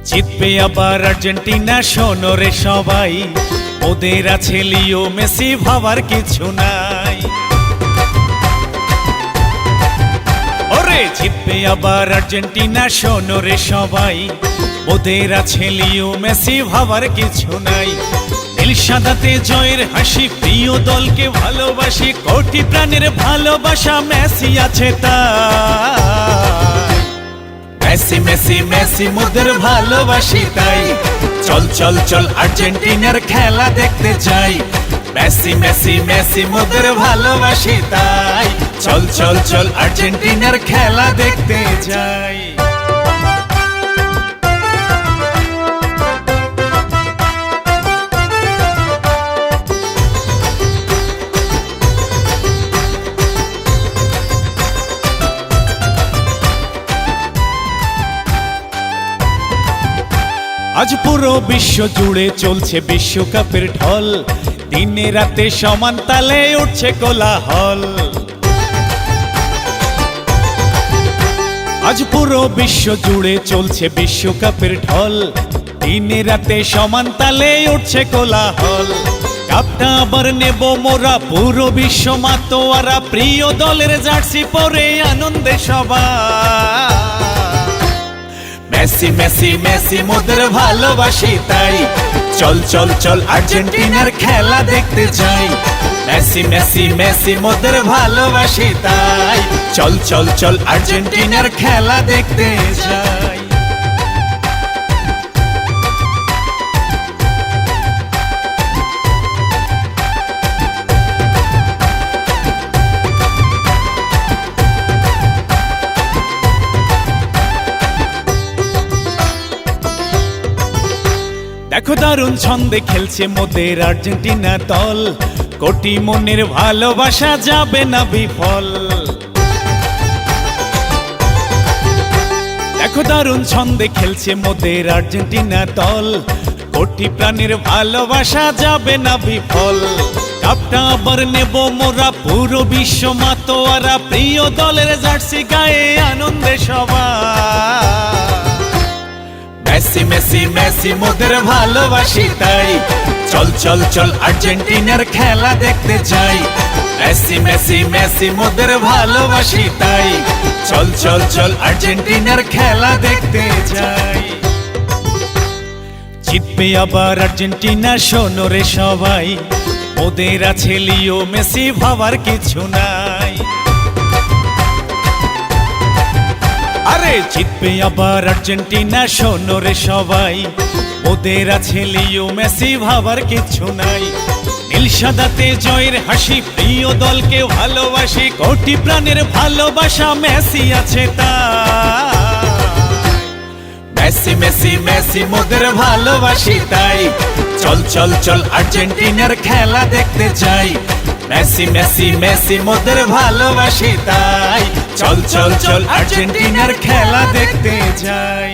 জিতবে আবার আর্জেন্টিনা, শোনো রে সবাই, ওদের আছে লিও মেসি, ভাবার কিছু নাই। ওরে জিতবে আবার আর্জেন্টিনা, শোনো রে সবাই, ওদের আছে লিও মেসি, ভাবার কিছু নাই। নীল সাদাতে জয়ের হাসি, প্রিয় দলকে ভালোবাসি, কোটি প্রাণের ভালোবাসা মেসি আছে তাই। মেসি মেসি মেসি মোদের ভালোবাসি তাই, চল চল চল আর্জেন্টিনার খেলা দেখতে যাই। মেসি মেসি মেসি মোদের ভালোবাসি তাই, চল চল চল আর্জেন্টিনার খেলা দেখতে যাই। আজ পুরো বিশ্ব জুড়ে চলছে বিশ্বকাপের ঢল, দিনে রাতে সমান তালে উঠছে কোলাহল। আজ পুরো বিশ্ব জুড়ে চলছে বিশ্বকাপের ঢল, দিনে রাতে সমান তালে উঠছে কোলাহল। কাপটা আবার নেব মোরা, পুরো বিশ্ব মাতোয়ারা, প্রিয় দলের জার্সি পরে আনন্দে সবাই। মেসি মেসি মেসি মোদের ভালোবাসি তাই, চল চল চল আর্জেন্টিনার খেলা দেখতে যাই। মেসি মেসি মেসি মোদের ভালোবাসি তাই, চল চল চল আর্জেন্টিনার খেলা দেখতে যাই। দেখো দারুণ ছন্দে খেলছে মোদের আর্জেন্টিনা দল, কোটি মনের ভালোবাসা যাবে না বিফল। দেখো দারুণ ছন্দে খেলছে মোদের আর্জেন্টিনা দল, কোটি প্রাণের ভালোবাসা যাবে না বিফল। কাপটা আবার নেব মোরা, পুরো বিশ্ব মাতোয়ারা, প্রিয় দলের জার্সি গায়ে আনন্দে সবাই। মেসি মেসি মেসি মোদের ভালোবাসি তাই, চল চল চল আর্জেন্টিনার খেলা দেখতে যাই। মেসি মেসি মেসি মোদের ভালোবাসি তাই, চল চল চল আর্জেন্টিনার খেলা দেখতে যাই। জিতবে আবার আর্জেন্টিনা, শোনো রে সবাই, ওদের আছে লিও মেসি, ভাবার কিছু নাই। আরে জিতবে আবার আর্জেন্টিনা, শোনো রে সবাই, ওদের আছে লিও মেসি, ভাবার কিছু নাই। নীল সাদাতে জয়ের হাসি, প্রিয় দলকে ভালোবাসি, কোটি প্রাণের ভালোবাসা মেসি আছে তাই। মেসি মেসি মেসি মোদের ভালোবাসি তাই, চল চল চল আর্জেন্টিনার খেলা দেখতে যাই। মেসি মেসি মেসি মোদের ভালোবাসি তাই, চল চল চল আর্জেন্টিনার খেলা দেখতে যাই।